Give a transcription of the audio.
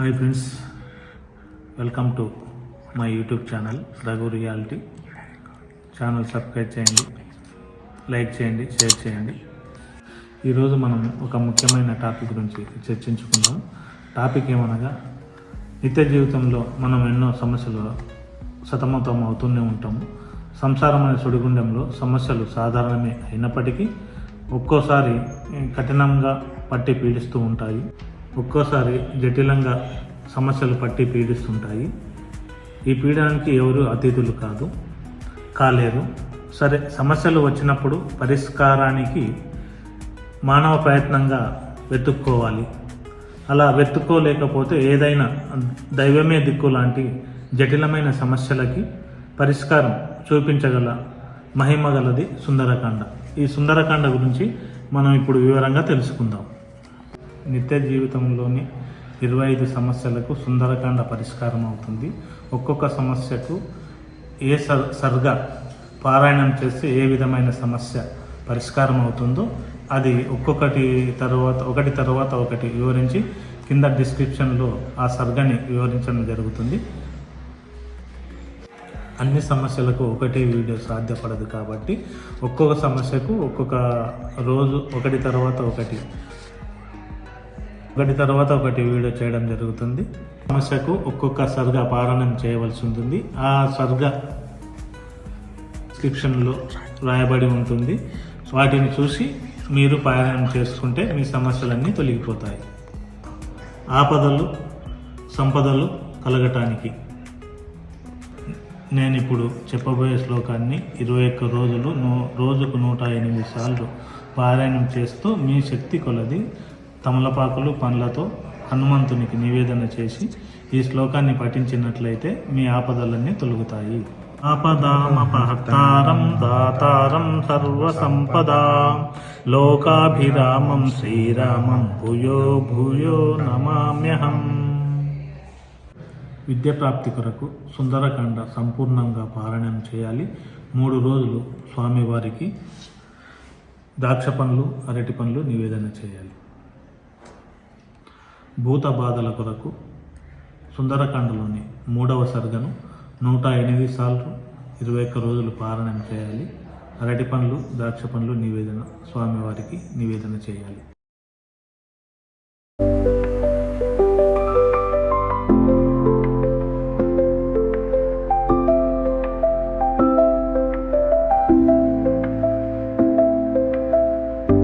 Hi friends, welcome to my YouTube channel Raghu reality. Channel subscribe చేయండి, like చేయండి, share చేయండి. ఈరోజు మనం ఒక ముఖ్యమైన టాపిక్ గురించి చర్చించుకుందాం. టాపిక్ ఏమనగా, నిత్య జీవితంలో మనం ఎన్నో సమస్యలు సతమతం అవుతూనే ఉంటాము. సంసారం అనే సుడిగుండంలో సమస్యలు సాధారణమే అయినప్పటికీ ఒక్కోసారి కఠినంగా పట్టి పీడిస్తూ ఉంటాయి, ఒక్కోసారి జటిలంగా సమస్యలు పట్టి పీడిస్తుంటాయి. ఈ పీడనానికి ఎవరు అతిథులు కాలేరు. సరే, సమస్యలు వచ్చినప్పుడు పరిష్కారానికి మానవ ప్రయత్నంగా వెతుక్కోవాలి. అలా వెతుక్కోలేకపోతే ఏదైనా దైవమే దిక్కు లాంటి జటిలమైన సమస్యలకి పరిష్కారం చూపించగల మహిమ గలది సుందరకాండ. ఈ సుందరకాండ గురించి మనం ఇప్పుడు వివరంగా తెలుసుకుందాం. నిత్య జీవితంలోని 25 సమస్యలకు సుందరకాండ పరిష్కారం అవుతుంది. ఒక్కొక్క సమస్యకు ఏ సర్గ పారాయణం చేస్తే ఏ విధమైన సమస్య పరిష్కారం అవుతుందో అది ఒకటి తర్వాత ఒకటి వివరించి కింద డిస్క్రిప్షన్లో ఆ సర్గని వివరించడం జరుగుతుంది. అన్ని సమస్యలకు ఒకటే వీడియో సాధ్యపడదు కాబట్టి ఒక్కొక్క సమస్యకు ఒక్కొక్క రోజు ఒకటి తర్వాత ఒకటి వీడియో చేయడం జరుగుతుంది. సమస్యకు ఒక్కొక్క సర్గ పారాయణం చేయవలసి ఉంటుంది. ఆ సర్గ డిస్క్రిప్షన్లో రాయబడి ఉంటుంది. వాటిని చూసి మీరు పారాయణం చేసుకుంటే మీ సమస్యలన్నీ తొలగిపోతాయి. ఆపదలు సంపదలు కలగటానికి నేను ఇప్పుడు చెప్పబోయే శ్లోకాన్ని 21 రోజులు రోజుకు 108 సార్లు పారాయణం చేస్తూ మీ శక్తి కొలది తమలపాకులు పండ్లతో హనుమంతునికి నివేదన చేసి ఈ శ్లోకాన్ని పఠించినట్లయితే మీ ఆపదలన్నీ తొలగుతాయి. ఆపదామపహర్తారం దాతారం సర్వసంపదా లోకాభిరామం శ్రీరామం భూయో భూయో నమామ్యహం. విద్య ప్రాప్తి కొరకు సుందరకాండ సంపూర్ణంగా పారాయణం చేయాలి. 3 రోజులు స్వామివారికి ద్రాక్ష పండ్లు, అరటి పండ్లు నివేదన చేయాలి. భూత బాధల కొరకు సుందరకాండలోని 3వ సర్గను 108 సార్లు 21 రోజులు పారాయణం చేయాలి. అరటి పండ్లు, ద్రాక్ష పండ్లు స్వామివారికి నివేదన చేయాలి.